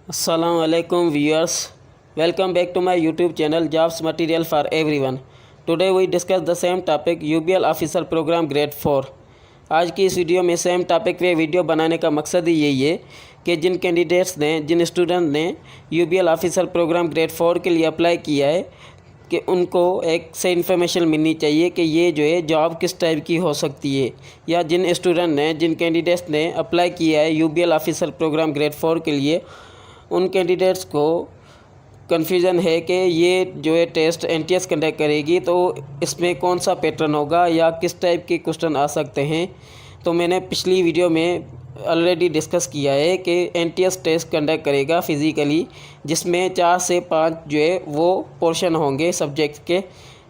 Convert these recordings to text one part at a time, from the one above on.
Assalamu alaikum viewers. Welcome back to my YouTube channel Jobs Material for Everyone. Today we discuss the same topic UBL Officer Program Grade 4. आज की इस video में same topic पे video बनाने का मकसद ही यही है कि जिन कैंडिडेट्स ने जिन स्टूडेंट ने UBL ऑफिसर प्रोग्राम ग्रेड 4 के लिए अप्लाई किया है कि उनको एक से इन्फॉर्मेशन मिलनी चाहिए कि ये जो है जॉब किस टाइप की हो सकती है, या जिन स्टूडेंट ने जिन कैंडिडेट्स ने अप्लाई किया है UBL ऑफिसर प्रोग्राम ग्रेड 4 के लिए उन कैंडिडेट्स को कन्फ्यूज़न है कि ये जो है टेस्ट NTS कंडक्ट करेगी तो इसमें कौन सा पैटर्न होगा या किस टाइप के क्वेश्चन आ सकते हैं। तो मैंने पिछली वीडियो में ऑलरेडी डिस्कस किया है कि NTS टेस्ट कंडक्ट करेगा फिज़िकली, जिसमें 4 से 5 जो है वो पोर्शन होंगे सब्जेक्ट के,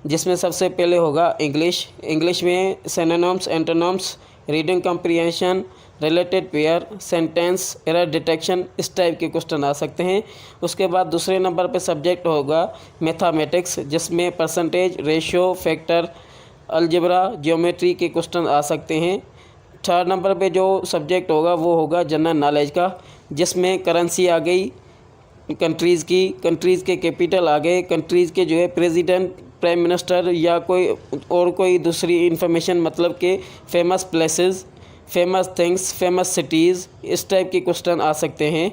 जिसमें सबसे पहले होगा इंग्लिश में synonyms, antonyms, reading comprehension, related pair, sentence, error detection, इस टाइप के क्वेश्चन आ सकते हैं। उसके बाद दूसरे नंबर पे सब्जेक्ट होगा मैथमेटिक्स, जिसमें percentage, ratio, factor, algebra, geometry के क्वेश्चन आ सकते हैं। थर्ड नंबर पे जो सब्जेक्ट होगा वो होगा जनरल नॉलेज का, जिसमें करेंसी आ गई कंट्रीज़ की, कंट्रीज़ के कैपिटल आ गए, कंट्रीज़ के जो है प्रेसिडेंट, प्राइम मिनिस्टर या कोई दूसरी इन्फॉर्मेशन, मतलब कि famous places, famous things, famous cities, इस टाइप के क्वेश्चन आ सकते हैं।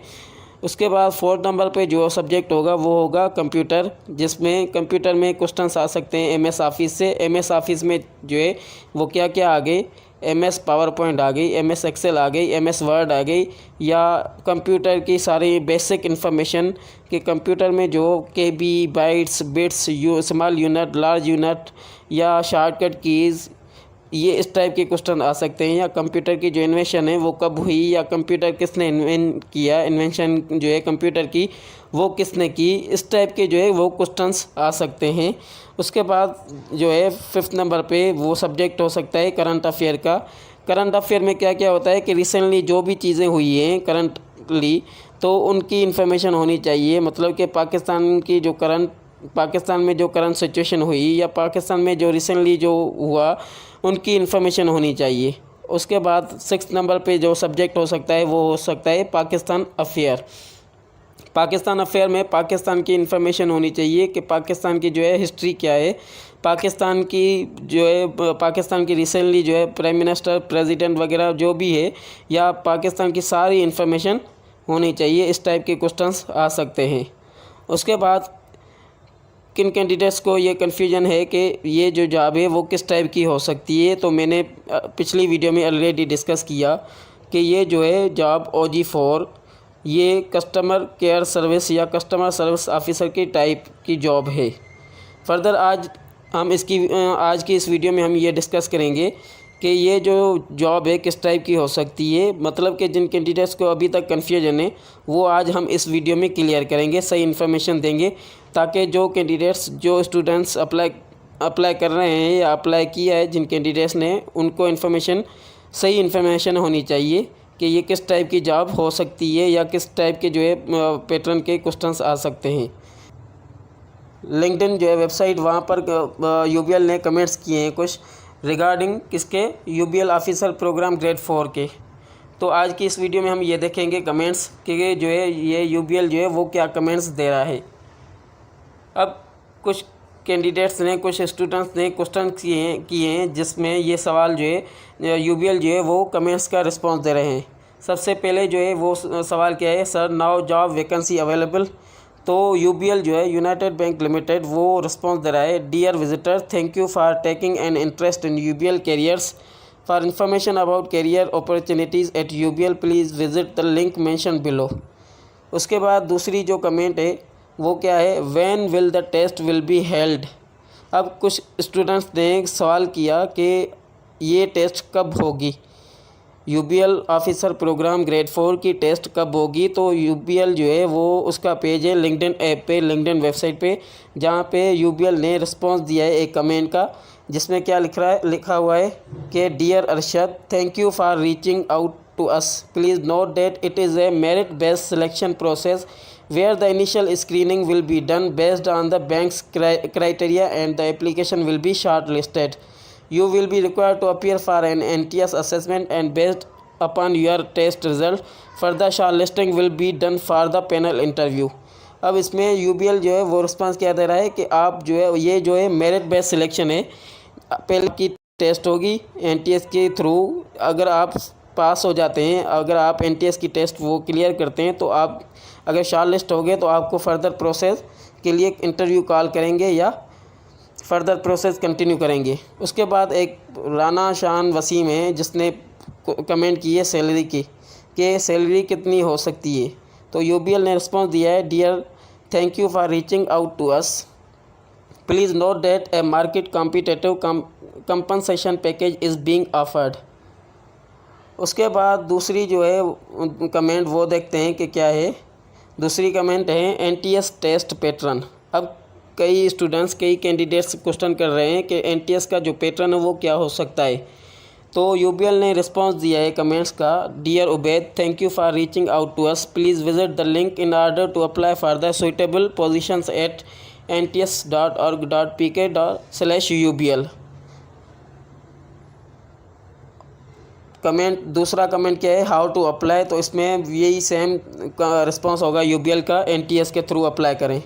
उसके बाद फोर्थ नंबर पे जो सब्जेक्ट होगा वो होगा कंप्यूटर, जिसमें कंप्यूटर में क्वेश्चंस आ सकते हैं MS ऑफिस से। MS ऑफिस में जो है वो क्या क्या आ गए, MS पावर पॉइंट आ गई, MS एक्सेल आ गई, MS वर्ड आ गई, या कंप्यूटर की सारी बेसिक इन्फॉर्मेशन कि कंप्यूटर में जो KB, bytes, bits, small unit, large unit या शॉर्टकट कीज़, ये इस टाइप के क्वेश्चन आ सकते हैं। या कंप्यूटर की जो इन्वेंशन है वो कब हुई, या कंप्यूटर किसने इन्वेंट किया, इन्वेंशन जो है कंप्यूटर की वो किसने की, इस टाइप के जो है वो क्वेश्चंस आ सकते हैं। उसके बाद जो है फिफ्थ नंबर पे वो सब्जेक्ट हो सकता है करंट अफेयर का। करंट अफेयर में क्या क्या होता है कि रिसेंटली जो भी चीज़ें हुई हैं करंटली, तो उनकी इन्फॉर्मेशन होनी चाहिए। मतलब कि पाकिस्तान में जो करंट सिचुएशन हुई या पाकिस्तान में जो रिसेंटली जो हुआ उनकी इन्फॉर्मेशन होनी चाहिए। उसके बाद सिक्स नंबर पे जो सब्जेक्ट हो सकता है वो हो सकता है पाकिस्तान अफेयर। पाकिस्तान अफेयर में पाकिस्तान की इन्फॉर्मेशन होनी चाहिए कि पाकिस्तान की जो है हिस्ट्री क्या है, पाकिस्तान की रिसेंटली जो है प्राइम मिनिस्टर, प्रेसिडेंट वगैरह जो भी है, या पाकिस्तान की सारी इन्फॉर्मेशन होनी चाहिए। इस टाइप के क्वेश्चंस आ सकते हैं। उसके बाद किन कैंडिडेट्स को ये कन्फ्यूजन है कि ये जो जॉब है वो किस टाइप की हो सकती है, तो मैंने पिछली वीडियो में ऑलरेडी डिस्कस किया कि ये जो है जॉब OG4 ये कस्टमर केयर सर्विस या कस्टमर सर्विस ऑफिसर की टाइप की जॉब है। फर्दर आज की इस वीडियो में हम ये डिस्कस करेंगे कि ये जो जॉब है किस टाइप की हो सकती है। मतलब कि जिन कैंडिडेट्स को अभी तक कन्फ्यूजन है वो आज हम इस वीडियो में क्लियर करेंगे, सही इन्फॉर्मेशन देंगे, ताकि जो स्टूडेंट्स अप्लाई कर रहे हैं या अप्लाई किया है जिन कैंडिडेट्स ने, उनको सही इन्फॉर्मेशन होनी चाहिए कि ये किस टाइप की जॉब हो सकती है या किस टाइप के जो है पैटर्न के क्वेश्चंस आ सकते हैं। लिंक्डइन जो है वेबसाइट, वहाँ पर UBL ने कमेंट्स किए हैं कुछ रिगार्डिंग किसके, UBL ऑफिसर प्रोग्राम ग्रेड 4 के। तो आज की इस वीडियो में हम ये देखेंगे कमेंट्स कि जो है ये UBL जो है वो क्या कमेंट्स दे रहा है। अब कुछ कैंडिडेट्स ने, कुछ स्टूडेंट्स ने क्वेश्चन किए हैं जिसमें ये सवाल जो है UBL जो है वो कमेंट्स का रिस्पांस दे रहे हैं। सबसे पहले जो है वो सवाल क्या है, sir now job vacancy available. तो UBL जो है यूनाइटेड बैंक लिमिटेड वो रिस्पांस दे रहा है, dear visitor, thank you for taking an interest in UBL careers. For information about career opportunities at UBL please visit the link mentioned below. उसके बाद दूसरी जो कमेंट है वो क्या है, when will the test will be held. अब कुछ स्टूडेंट्स ने सवाल किया कि ये टेस्ट कब होगी, UBL ऑफिसर प्रोग्राम ग्रेड 4 की टेस्ट कब होगी। तो UBL जो है वो उसका पेज है लिंक्डइन ऐप पे, लिंक्डइन वेबसाइट पे, जहाँ पे UBL ने रिस्पांस दिया है एक कमेंट का, जिसमें क्या लिखा हुआ है कि dear Arshad, thank you for reaching out to us. Please note that it is a merit based selection process where the initial screening will be done based on the bank's criteria and the application will be shortlisted. You will be required to appear for an NTS assessment and based upon your test result, further short listing will be done for the panel interview. अब इसमें UBL जो है वो response क्या दे रहा है कि आप जो है ये जो है मेरिट बेस्ड सिलेक्शन है। पहले की टेस्ट होगी एनटीएस के थ्रू, अगर आप पास हो जाते हैं, अगर आप एनटीएस की टेस्ट वो क्लियर करते हैं तो आप अगर शॉर्ट लिस्ट हो गए तो आपको फर्दर प्रोसेस के लिए इंटरव्यू कॉल करेंगे या फर्दर प्रोसेस कंटिन्यू करेंगे। उसके बाद एक राना शान वसीम है जिसने कमेंट की है सैलरी की कि सैलरी कितनी हो सकती है। तो यूबीएल ने रिस्पॉन्स दिया है, dear thank you for reaching out to us, please note that a market competitive compensation package is being offered. उसके बाद दूसरी जो है कमेंट वो देखते हैं कि क्या है। दूसरी कमेंट है एनटीएस टेस्ट पैटर्न। अब कई स्टूडेंट्स कई कैंडिडेट्स क्वेश्चन कर रहे हैं कि एनटीएस का जो पैटर्न है वो क्या हो सकता है। तो यूबीएल ने रिस्पांस दिया है कमेंट्स का, dear Ubaid thank you for reaching out to us, please visit the link in order to apply for the suitable positions at nts.org.pk/ubl। Comment दूसरा कमेंट क्या है, हाउ टू अप्लाई, तो इसमें यही सेम रिस्पांस होगा यूबीएल का, NTS के through apply करें।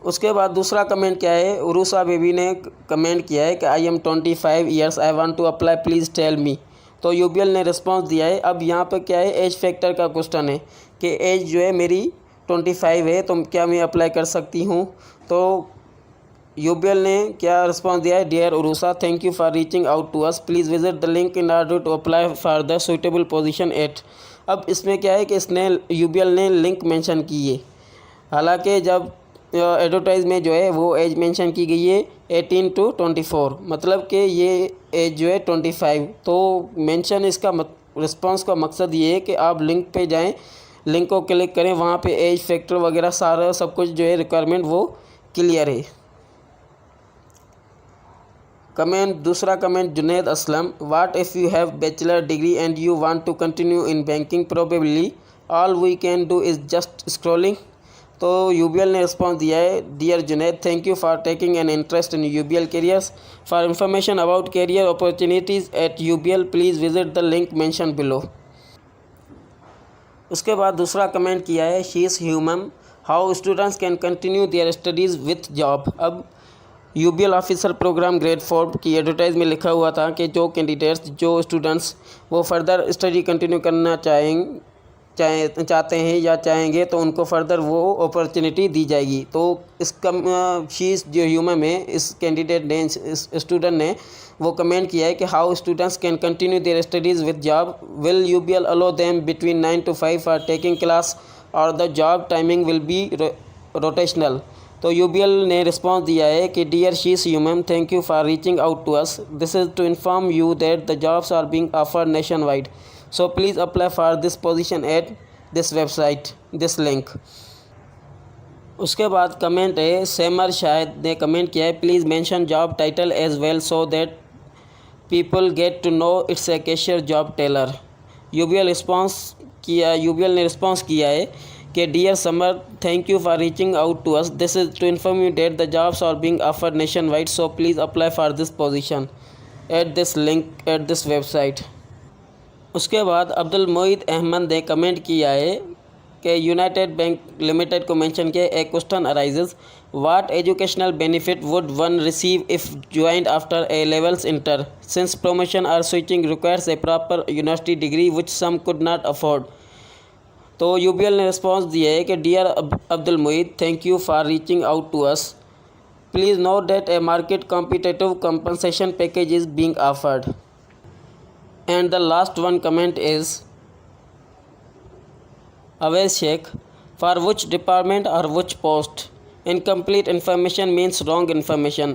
उसके बाद दूसरा कमेंट क्या है, उरूसा बेबी ने कमेंट किया है कि I am 25 years, I want to apply, please tell me. तो यूबीएल ने रिस्पांस दिया है। अब यहाँ पर क्या है, एज फैक्टर का क्वेश्चन है कि एज जो है मेरी 25 है तो क्या मैं अप्लाई कर सकती हूँ। तो यूबीएल ने क्या रिस्पांस दिया है, dear Urusa thank you for reaching out to us, please visit the link in order to apply for the suitable position at. अब इसमें क्या है कि इसने यूबीएल ने लिंक मेंशन की है, हालांकि जब एडवर्टाइज में जो है वो एज मेंशन की गई है 18 to 24, मतलब कि ये एज जो है 25। तो मेंशन इसका रिस्पांस का मकसद ये है कि आप लिंक पे जाएं, लिंक को क्लिक करें, वहाँ पे एज फैक्टर वगैरह सारा सब कुछ जो है रिक्वायरमेंट वो क्लियर है। कमेंट दूसरा comment Junaid Aslam, what if you have bachelor degree and you want to continue in banking, probably all we can do is just scrolling. तो यूबीएल ने रिस्पॉन्स दिया है, dear Junaid thank you for taking an interest in UBL careers, for information about career opportunities at UBL please visit the link mentioned below. उसके बाद दूसरा comment किया है, she is human, how students can continue their studies with job. अब UBL officer programme grade 4 की advertise में लिखा हुआ था कि जो कैंडिडेट्स जो स्टूडेंट्स वो फर्दर स्टडी कंटिन्यू करना चाहते हैं या चाहेंगे तो उनको फर्दर वो अपॉर्चुनिटी दी जाएगी। तो इसका शीज जो ह्यूमन में इस कैंडिडेट ने इस स्टूडेंट ने वो कमेंट किया है कि how students can continue their studies with job, will UBL allow them between 9 to 5 for taking class और the job timing will be rotational. तो यूबीएल ने रिस्पॉन्स दिया है कि डियर शीज ह्यूमन thank you for reaching out to us, this is to inform you that the jobs are being offered nationwide, so please apply for this position at this website, this link। उसके बाद comment है, सेमर शाहिद ने comment किया है, please mention job title as well so that people get to know it's a cashier job teller. UBL ने response किया है कि dear Samar thank you for reaching out to us, this is to inform you that the jobs are being offered nationwide, so please apply for this position at this link at this website. उसके बाद अब्दुल मोईद अहमद ने comment किया है कि United Bank Limited को mention किया, a question arises, what educational benefit would one receive if joined after A levels inter, since promotion or switching requires a proper university degree which some could not afford. तो UBL ने response दिया है कि dear Abdul Moeed thank you for reaching out to us, please note that a market competitive compensation package is being offered. And the last one comment is Awais Sheikh, for which department or which post, incomplete information means wrong information।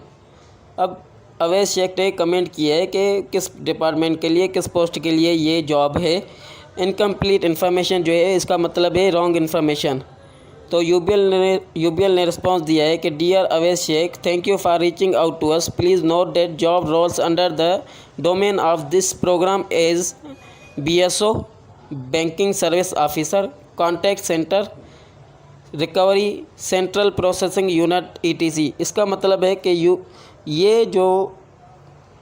अब अवैस शेख ने comment किया है कि किस department के लिए किस post के लिए ये जॉब है, इनकम्प्लीट इन्फॉर्मेशन जो है इसका मतलब है रॉन्ग इन्फॉर्मेशन। तो यूबीएल ने रिस्पॉन्स दिया है कि dear Awais Shaikh thank you for reaching out to us, please note that job roles under the domain of this programme is BSO, banking service officer, contact centre, recovery, central processing unit, ETC। इसका मतलब है कि ये जो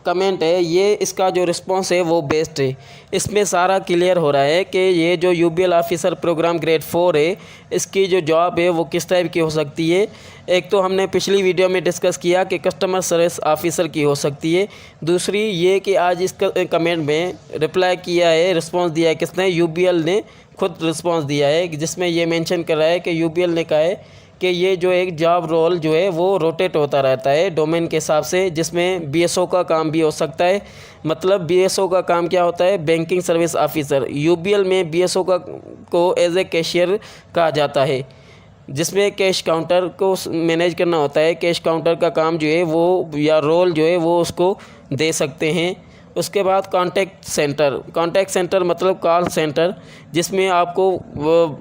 comment है ये इसका जो रिस्पांस है वो बेस्ट है। इसमें सारा क्लियर हो रहा है कि ये जो यूबीएल ऑफिसर प्रोग्राम ग्रेड 4 है इसकी जो जॉब है वो किस टाइप की हो सकती है। एक तो हमने पिछली वीडियो में डिस्कस किया कि कस्टमर सर्विस ऑफिसर की हो सकती है। दूसरी ये कि आज इस कमेंट में रिप्लाई किया है, रिस्पांस दिया है किसने, यूबीएल ने खुद रिस्पांस दिया है, जिसमें ये मेंशन कर रहा है कि यूबीएल ने कहा है कि ये जो एक जॉब रोल जो है वो रोटेट होता रहता है डोमेन के हिसाब से, जिसमें बीएसओ का काम भी हो सकता है। मतलब बीएसओ का काम क्या होता है, बैंकिंग सर्विस ऑफिसर। यूबीएल में बीएसओ को एज ए कैशियर कहा जाता है, जिसमें कैश काउंटर को मैनेज करना होता है। कैश काउंटर का काम जो है वो या रोल जो है वो उसको दे सकते हैं। उसके बाद कॉन्टैक्ट सेंटर मतलब कॉल सेंटर, जिसमें आपको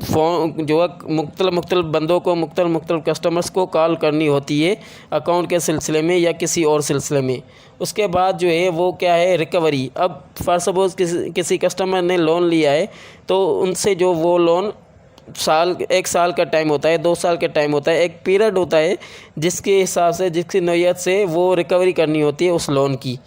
फ़ोन जो है मुख्तलिफ बंदों को मुख्तलिफ कस्टमर्स को कॉल करनी होती है अकाउंट के सिलसिले में या किसी और सिलसिले में। उसके बाद जो है वो क्या है, रिकवरी। अब फॉर सपोज़ किसी कस्टमर ने लोन लिया है तो उनसे जो वो लोन एक साल का टाइम होता है, 2 साल का टाइम होता है, एक पीरियड होता है जिसके हिसाब से जिसकी नौयत से वो रिकवरी करनी होती है उस लोन की।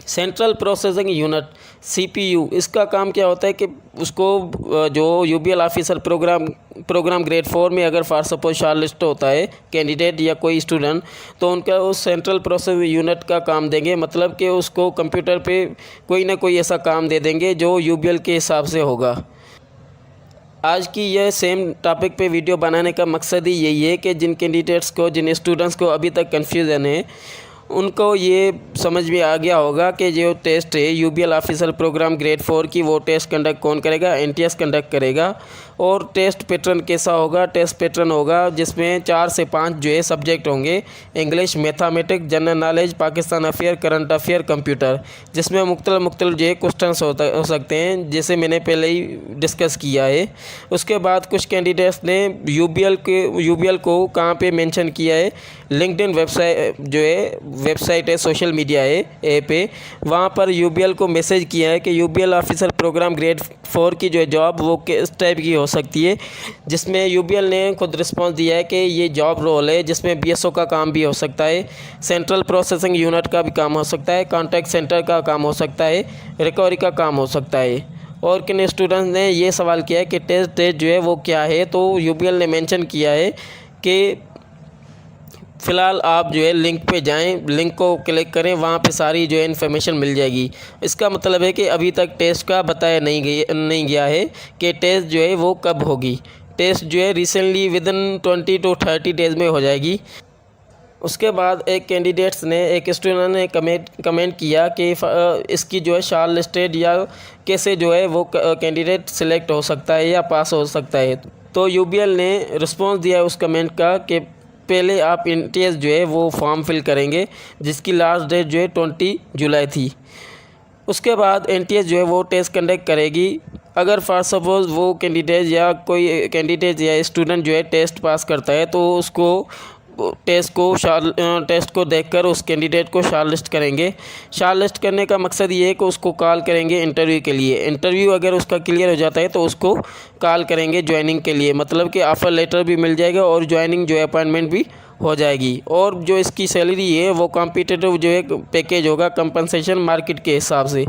सेंट्रल प्रोसेसिंग यूनिट CPU, इसका काम क्या होता है कि उसको जो यूबीएल ऑफिसर प्रोग्राम ग्रेड 4 में अगर फॉर सपोज शॉर्ट लिस्ट होता है कैंडिडेट या कोई स्टूडेंट, तो उनका उस सेंट्रल प्रोसेसिंग यूनिट का काम देंगे। मतलब कि उसको कंप्यूटर पे कोई ना कोई ऐसा काम दे देंगे जो यूबीएल के हिसाब से होगा। आज की यह सेम टॉपिक पे वीडियो बनाने का मकसद ही यही है कि जिन कैंडिडेट्स को, जिन स्टूडेंट्स को अभी तक कन्फ्यूज़न है, उनको ये समझ में आ गया होगा कि जो टेस्ट है यूबीएल ऑफिसर प्रोग्राम ग्रेड 4 की, वो टेस्ट कंडक्ट कौन करेगा, एनटीएस कंडक्ट करेगा। और टेस्ट पैटर्न कैसा होगा, टेस्ट पैटर्न होगा जिसमें 4 से 5 जो है सब्जेक्ट होंगे, English, mathematics, general knowledge, Pakistan affair, current affair, computer, जिसमें मुख्तलिफ जो है क्वेश्चंस हो सकते हैं, जैसे मैंने पहले ही डिस्कस किया है। उसके बाद कुछ कैंडिडेट्स ने यूबीएल को कहाँ पे मेंशन किया है, लिंक्डइन वेबसाइट है, सोशल मीडिया है, ऐप है, वहाँ पर यूबीएल को मैसेज किया है कि यूबीएल ऑफिसर प्रोग्राम ग्रेड 4 की जो है जॉब वो किस टाइप की हो सकती है, जिसमें यूबीएल ने खुद रिस्पांस दिया है कि ये जॉब रोल है जिसमें बीएसओ का काम भी हो सकता है, सेंट्रल प्रोसेसिंग यूनिट का भी काम हो सकता है, कॉन्टैक्ट सेंटर का काम हो सकता है, रिकवरी का काम हो सकता है। और किन स्टूडेंट्स ने ये सवाल किया है कि टेस्ट जो है वो क्या है, तो यूबीएल ने मेंशन किया है कि फ़िलहाल आप जो है लिंक पे जाएं, लिंक को क्लिक करें, वहाँ पे सारी जो है इन्फॉर्मेशन मिल जाएगी। इसका मतलब है कि अभी तक टेस्ट का बताया नहीं गया है कि टेस्ट जो है वो कब होगी। टेस्ट जो है रिसेंटली विदिन 20 to 30 डेज़ में हो जाएगी। उसके बाद एक स्टूडेंट ने कमेंट किया कि इसकी जो है शॉर्ट लिस्टेड या कैसे जो है वो कैंडिडेट सिलेक्ट हो सकता है या पास हो सकता है। तो यूबीएल ने रिस्पॉन्स दिया है उस कमेंट का कि पहले आप एनटीएस जो है वो फॉर्म फिल करेंगे, जिसकी लास्ट डेट जो है 20 जुलाई थी। उसके बाद एनटीएस जो है वो टेस्ट कंडक्ट करेगी। अगर फॉर सपोज़ वो कैंडिडेट या कोई कैंडिडेट या स्टूडेंट जो है टेस्ट पास करता है तो उसको टेस्ट को देखकर उस कैंडिडेट को शॉर्टलिस्ट करेंगे। शॉर्टलिस्ट करने का मकसद ये है कि उसको कॉल करेंगे इंटरव्यू के लिए। इंटरव्यू अगर उसका क्लियर हो जाता है तो उसको कॉल करेंगे ज्वाइनिंग के लिए, मतलब कि ऑफ़र लेटर भी मिल जाएगा और ज्वाइनिंग जो है अपॉइंटमेंट भी हो जाएगी। और जो इसकी सैलरी है वो कॉम्पिटिटिव जो है पैकेज होगा, कंपनसेशन मार्केट के हिसाब से।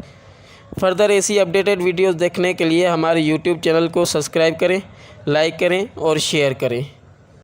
फर्दर ऐसी अपडेटेड वीडियोज़ देखने के लिए हमारे यूट्यूब चैनल को सब्सक्राइब करें, लाइक करें और शेयर करें।